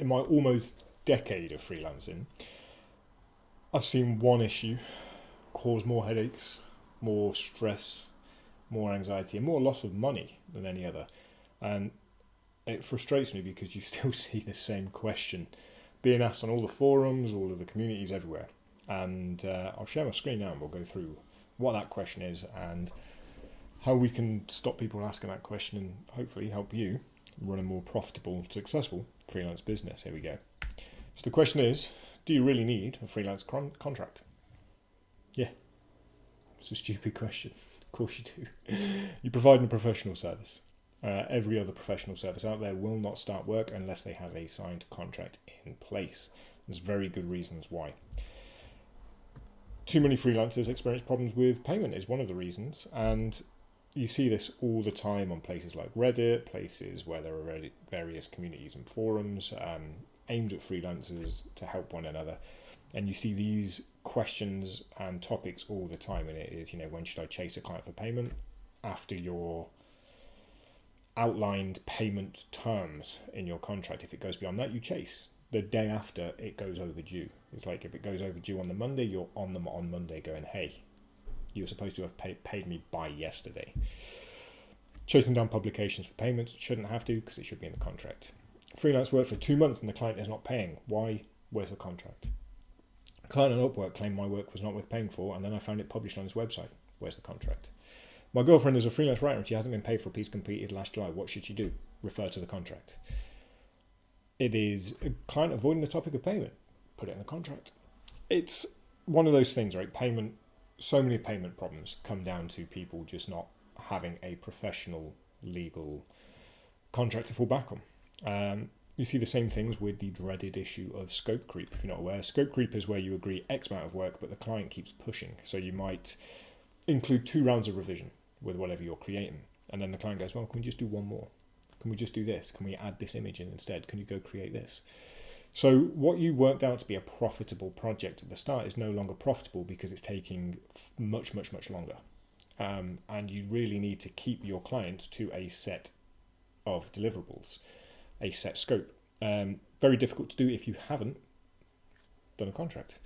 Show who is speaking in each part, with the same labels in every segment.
Speaker 1: in my almost decade of freelancing, I've seen one issue cause more headaches, more stress, more anxiety, and more loss of money than any other. And it frustrates me because you still see the same question being asked on all the forums, all of the communities everywhere. And I'll share my screen now and we'll go through what that question is and how we can stop people asking that question and hopefully help you run a more profitable, successful freelance business. Here we go. So the question is, do you really need a freelance contract? Yeah, it's a stupid question. Of course you do. You're providing a professional service. Every other professional service out there will not start work unless they have a signed contract in place. There's very good reasons why. Too many freelancers experience problems with payment is one of the reasons, and you see this all the time on places like Reddit, places where there are various communities and forums aimed at freelancers to help one another. And you see these questions and topics all the time, and it is, when should I chase a client for payment? After your outlined payment terms in your contract, if it goes beyond that, you chase. The day after it goes overdue. It's like if it goes overdue on the Monday, you're on them on Monday going, hey, you're supposed to have paid me by yesterday. Chasing down publications for payments shouldn't have to, because it should be in the contract. Freelance work for 2 months and the client is not paying. Why? Where's the contract? A client on Upwork claimed my work was not worth paying for, and then I found it published on his website. Where's the contract? My girlfriend is a freelance writer and she hasn't been paid for a piece completed last July. What should she do? Refer to the contract. It is a client avoiding the topic of payment. Put it in the contract. It's one of those things, right? Payment, so many payment problems come down to people just not having a professional legal contract to fall back on. You see the same things with the dreaded issue of scope creep. If you're not aware, scope creep is where you agree X amount of work, but the client keeps pushing. So you might include 2 rounds of revision with whatever you're creating. And then the client goes, well, can we just do one more? Can we just do this? Can we add this image in instead? Can you go create this? So what you worked out to be a profitable project at the start is no longer profitable because it's taking much, much, much longer. And you really need to keep your client to a set of deliverables, a set scope. Very difficult to do if you haven't done a contract.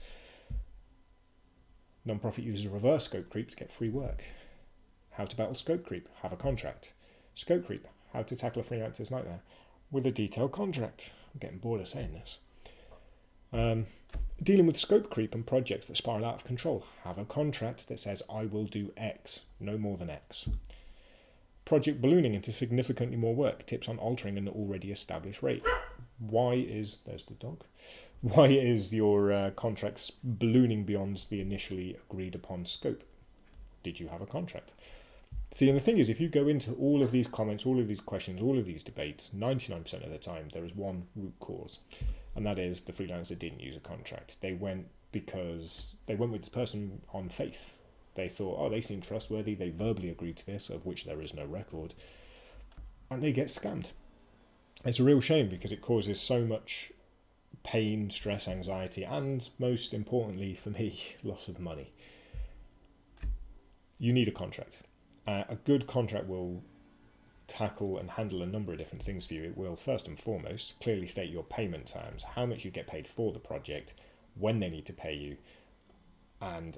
Speaker 1: Non-profit users reverse scope creep to get free work. How to battle scope creep? Have a contract. Scope creep? How to tackle a freelancer's nightmare with a detailed contract. I'm getting bored of saying this. Dealing with scope creep and projects that spiral out of control. Have a contract that says I will do X, no more than X. Project ballooning into significantly more work. Tips on altering an already established rate. There's the dog. Why is your contracts ballooning beyond the initially agreed upon scope? Did you have a contract? See, and the thing is, if you go into all of these comments, all of these questions, all of these debates, 99% of the time, there is one root cause. And that is the freelancer didn't use a contract. They went with the person on faith. They thought, oh, they seem trustworthy. They verbally agreed to this, of which there is no record. And they get scammed. It's a real shame because it causes so much pain, stress, anxiety, and most importantly for me, loss of money. You need a contract. A good contract will tackle and handle a number of different things for you. It will, first and foremost, clearly state your payment terms, how much you get paid for the project, when they need to pay you, and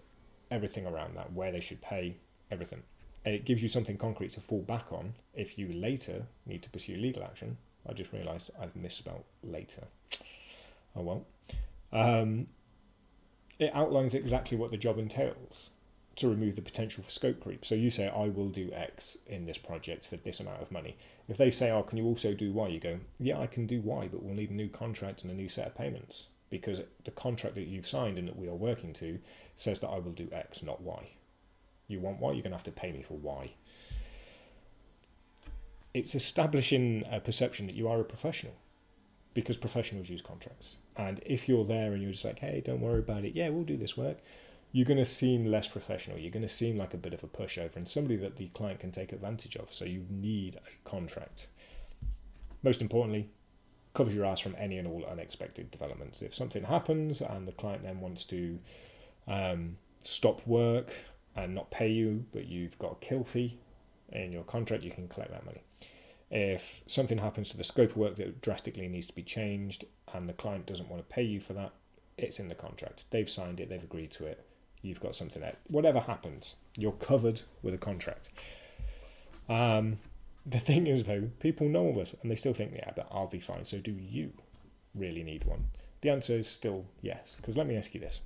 Speaker 1: everything around that, where they should pay, everything. It gives you something concrete to fall back on if you later need to pursue legal action. I just realised I've misspelled later. Oh well. It outlines exactly what the job entails to remove the potential for scope creep. So you say, I will do X in this project for this amount of money. If they say, oh, can you also do Y? You go, yeah, I can do Y, but we'll need a new contract and a new set of payments because the contract that you've signed and that we are working to says that I will do X, not Y. You want Y, you're going to have to pay me for Y. It's establishing a perception that you are a professional because professionals use contracts. And if you're there and you're just like, hey, don't worry about it. Yeah, we'll do this work. You're going to seem less professional. You're going to seem like a bit of a pushover and somebody that the client can take advantage of. So you need a contract. Most importantly, covers your ass from any and all unexpected developments. If something happens and the client then wants to stop work and not pay you, but you've got a kill fee in your contract, you can collect that money. If something happens to the scope of work that drastically needs to be changed and the client doesn't want to pay you for that, it's in the contract. They've signed it, they've agreed to it, you've got something there. Whatever happens, you're covered with a contract. The thing is, though, people know all this and they still think, yeah, but I'll be fine. So do you really need one? The answer is still yes, because let me ask you this.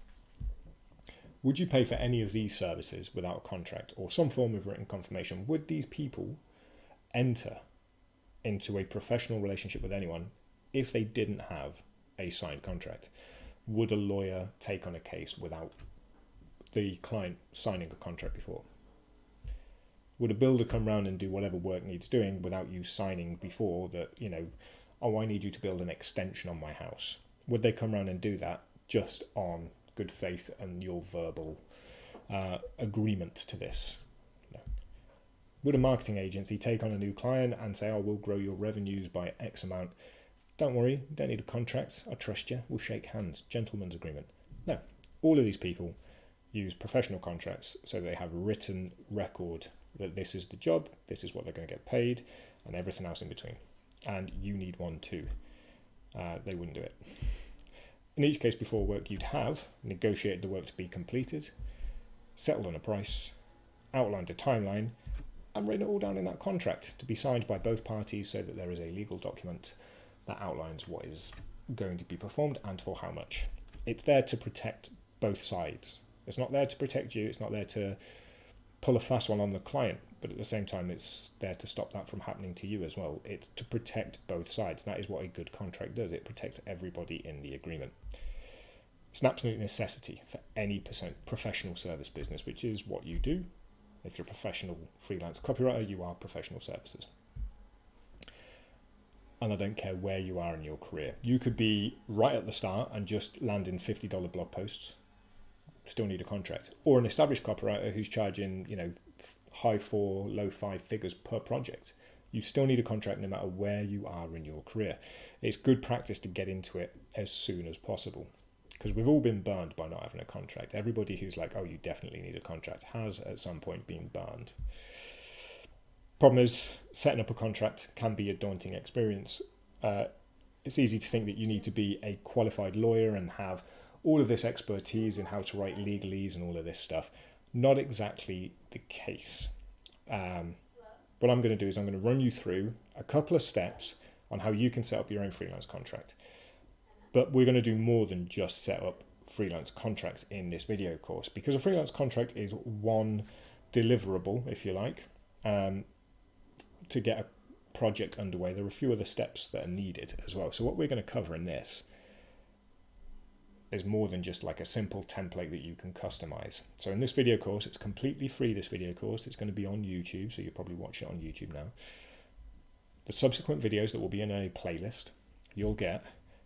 Speaker 1: Would you pay for any of these services without a contract or some form of written confirmation? Would these people enter into a professional relationship with anyone if they didn't have a signed contract? Would a lawyer take on a case without the client signing the contract before? Would a builder come around and do whatever work needs doing without you signing before that, oh, I need you to build an extension on my house? Would they come around and do that just on good faith and your verbal agreement to this? No. Would a marketing agency take on a new client and say, oh, we'll grow your revenues by X amount? Don't worry, you don't need a contract. I trust you. We'll shake hands. Gentleman's agreement. No. All of these people use professional contracts so they have a written record that this is the job, this is what they're going to get paid, and everything else in between. And you need one too. They wouldn't do it. In each case, before work, you'd have negotiated the work to be completed, settled on a price, outlined a timeline, and written it all down in that contract to be signed by both parties so that there is a legal document that outlines what is going to be performed and for how much. It's there to protect both sides. It's not there to protect you, it's not there to pull a fast one on the client, but at the same time it's there to stop that from happening to you as well. It's to protect both sides. That is what a good contract does. It protects everybody in the agreement. It's an absolute necessity for any professional service business, which is what you do. If you're a professional freelance copywriter, you are professional services. And I don't care where you are in your career. You could be right at the start and just landing $50 blog posts, still need a contract. Or an established copywriter who's charging, high 4, low 5 figures per project. You still need a contract no matter where you are in your career. It's good practice to get into it as soon as possible, because we've all been burned by not having a contract. Everybody who's like, oh, you definitely need a contract has at some point been burned. Problem is, setting up a contract can be a daunting experience. It's easy to think that you need to be a qualified lawyer and have all of this expertise in how to write legalese and all of this stuff. Not exactly the case. What I'm going to do is I'm going to run you through a couple of steps on how you can set up your own freelance contract. But we're going to do more than just set up freelance contracts in this video course, because a freelance contract is one deliverable, if you like, to get a project underway. There are a few other steps that are needed as well. So what we're going to cover in this is more than just like a simple template that you can customize. So in this video course, it's completely free, this video course. It's going to be on YouTube, so you'll probably watch it on YouTube now. The subsequent videos that will be in a playlist, you'll get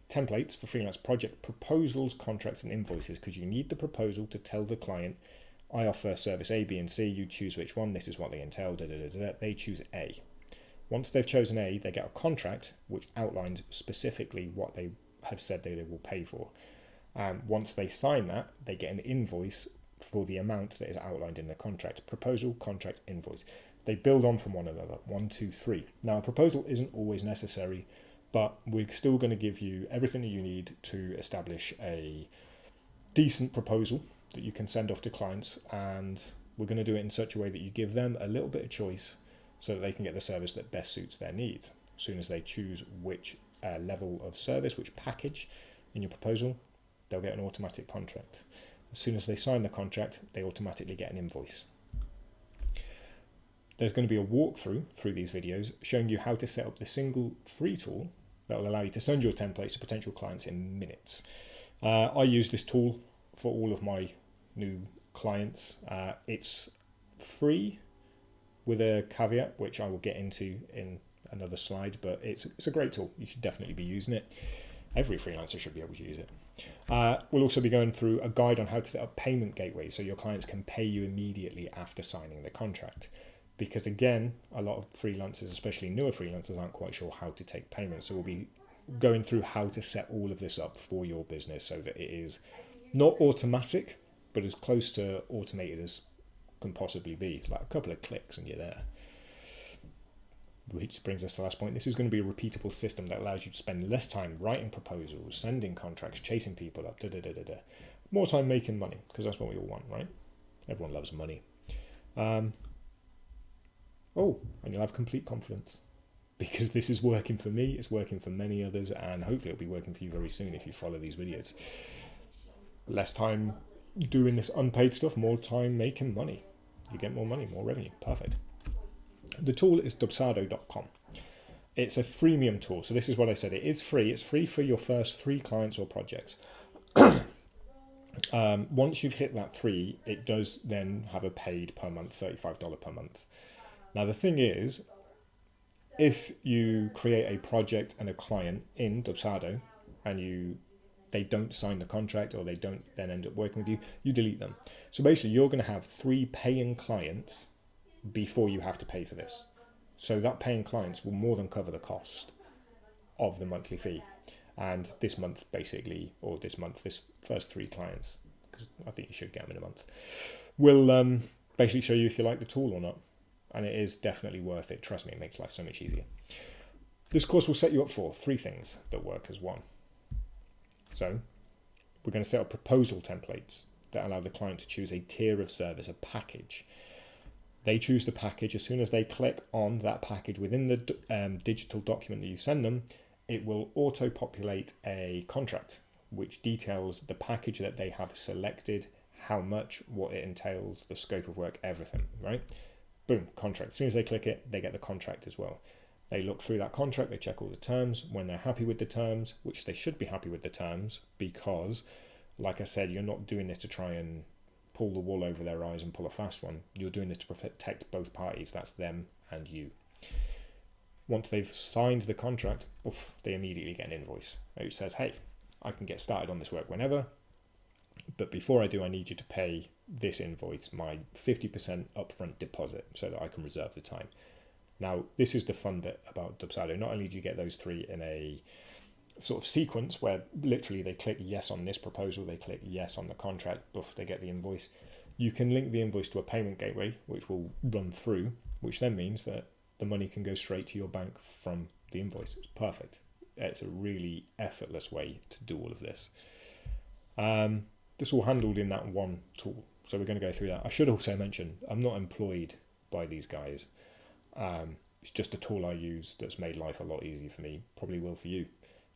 Speaker 1: templates for freelance project proposals, contracts, and invoices, because you need the proposal to tell the client, I offer service A, B, and C, you choose which one, this is what they entail, They choose A. Once they've chosen A, they get a contract which outlines specifically what they have said they will pay for. Once they sign that, they get an invoice for the amount that is outlined in the contract. Proposal, contract, invoice. They build on from one another. 1, 2, 3. Now, a proposal isn't always necessary, but we're still going to give you everything that you need to establish a decent proposal that you can send off to clients, and we're going to do it in such a way that you give them a little bit of choice so that they can get the service that best suits their needs. As soon as they choose which level of service, which package in your proposal, they'll get an automatic contract. As soon as they sign the contract, they automatically get an invoice. There's going to be a walkthrough through these videos showing you how to set up the single free tool that will allow you to send your templates to potential clients in minutes. I use this tool for all of my new clients. It's free with a caveat, which I will get into in another slide, but it's a great tool. You should definitely be using it. Every freelancer should be able to use it. We'll also be going through a guide on how to set up payment gateways so your clients can pay you immediately after signing the contract. Because again, a lot of freelancers, especially newer freelancers, aren't quite sure how to take payments. So we'll be going through how to set all of this up for your business so that it is not automatic, but as close to automated as can possibly be. Like a couple of clicks and you're there. which brings us to the last point. This is going to be a repeatable system that allows you to spend less time writing proposals, sending contracts, chasing people up, more time making money, because that's what we all want, right? Everyone loves money. And you'll have complete confidence, because this is working for me, it's working for many others, and hopefully it'll be working for you very soon if you follow these videos. Less time doing this unpaid stuff, more time making money. You get more money, more revenue. Perfect. The tool is dubsado.com. It's a freemium tool. So this is what I said. It is free. It's free for your first 3 clients or projects. Once you've hit that 3, it does then have a paid per month, $35 per month. Now the thing is, if you create a project and a client in Dubsado and they don't sign the contract, or they don't then end up working with you, you delete them. So basically you're going to have 3 paying clients before you have to pay for this. So that paying clients will more than cover the cost of the monthly fee. And this month basically, or this first 3 clients, because I think you should get them in a month, will basically show you if you like the tool or not. And it is definitely worth it. Trust me, it makes life so much easier. This course will set you up for 3 things that work as one. So we're going to set up proposal templates that allow the client to choose a tier of service, a package. They choose the package. As soon as they click on that package within the digital document that you send them, it will auto-populate a contract which details the package that they have selected, how much, what it entails, the scope of work, everything, right? Boom, contract. As soon as they click it, they get the contract as well. They look through that contract, they check all the terms. When they're happy with the terms, which they should be happy with the terms, because, like I said, you're not doing this to try and pull the wool over their eyes and pull a fast one. You're doing this to protect both parties. That's them and you. Once they've signed the contract, they immediately get an invoice which says, hey, I can get started on this work whenever, but before I do, I need you to pay this invoice, my 50% upfront deposit, so that I can reserve the time. Now, this is the fun bit about Dubsado. Not only do you get those 3 in a sort of sequence where literally they click yes on this proposal, they click yes on the contract, they get the invoice. You can link the invoice to a payment gateway, which will run through, which then means that the money can go straight to your bank from the invoice. It's perfect. It's a really effortless way to do all of this. This all handled in that one tool. So we're going to go through that. I should also mention, I'm not employed by these guys. It's just a tool I use that's made life a lot easier for me. Probably will for you.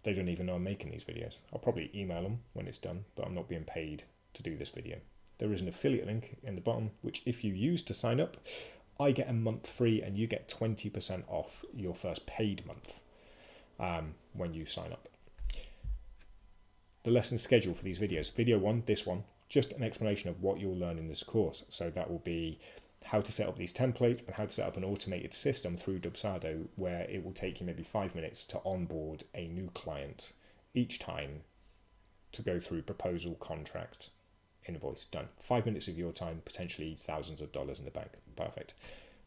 Speaker 1: They don't even know I'm making these videos. I'll probably email them when it's done, but I'm not being paid to do this video. There is an affiliate link in the bottom, which if you use to sign up, I get a month free and you get 20% off your first paid month when you sign up. The lesson schedule for these videos. Video 1, this one, just an explanation of what you'll learn in this course. So that will be how to set up these templates and how to set up an automated system through Dubsado, where it will take you maybe 5 minutes to onboard a new client each time to go through proposal, contract, invoice, done. 5 minutes of your time, potentially thousands of dollars in the bank. Perfect.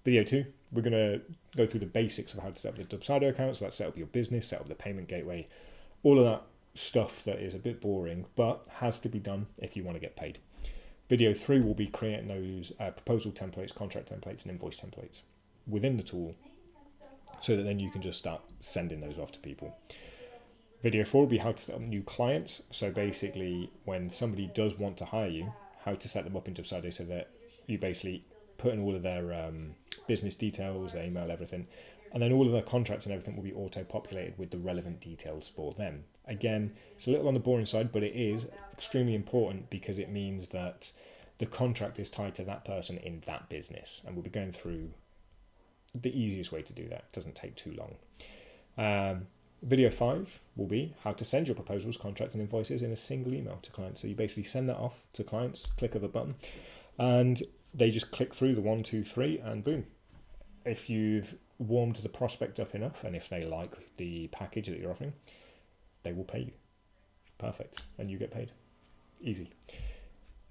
Speaker 1: Video 2, we're going to go through the basics of how to set up the Dubsado account. So let's set up your business, set up the payment gateway, all of that stuff that is a bit boring, but has to be done if you want to get paid. Video 3 will be creating those proposal templates, contract templates, and invoice templates within the tool, so that then you can just start sending those off to people. Video 4 will be how to set up new clients. So basically, when somebody does want to hire you, how to set them up in Dubsado so that you basically put in all of their business details, their email, everything, and then all of their contracts and everything will be auto-populated with the relevant details for them. Again, it's a little on the boring side, but it is extremely important because it means that the contract is tied to that person in that business. And we'll be going through the easiest way to do that. It doesn't take too long. Video 5 will be how to send your proposals, contracts, and invoices in a single email to clients. So you basically send that off to clients, click of a button, and they just click through the 1, 2, 3, and boom. If you've warmed the prospect up enough, and if they like the package that you're offering, they will pay you. Perfect. And you get paid. Easy.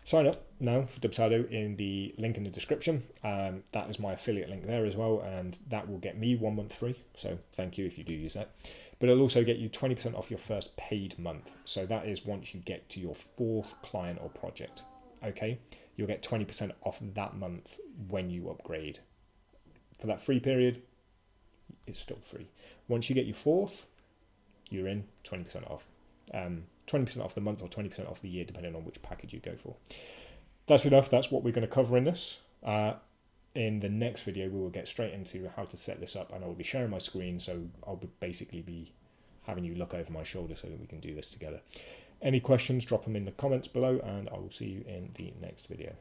Speaker 1: Sign up now for Dubsado in the link in the description. That is my affiliate link there as well, and that will get me 1 month free. So thank you if you do use that. But it'll also get you 20% off your first paid month. So that is once you get to your 4th client or project. Okay? You'll get 20% off that month when you upgrade. For that free period, it's still free. Once you get your fourth, you're in 20% off. 20% off the month or 20% off the year, depending on which package you go for. That's enough. That's what we're going to cover in this. In the next video, we will get straight into how to set this up, and I will be sharing my screen, so I'll basically be having you look over my shoulder so that we can do this together. Any questions, drop them in the comments below, and I will see you in the next video.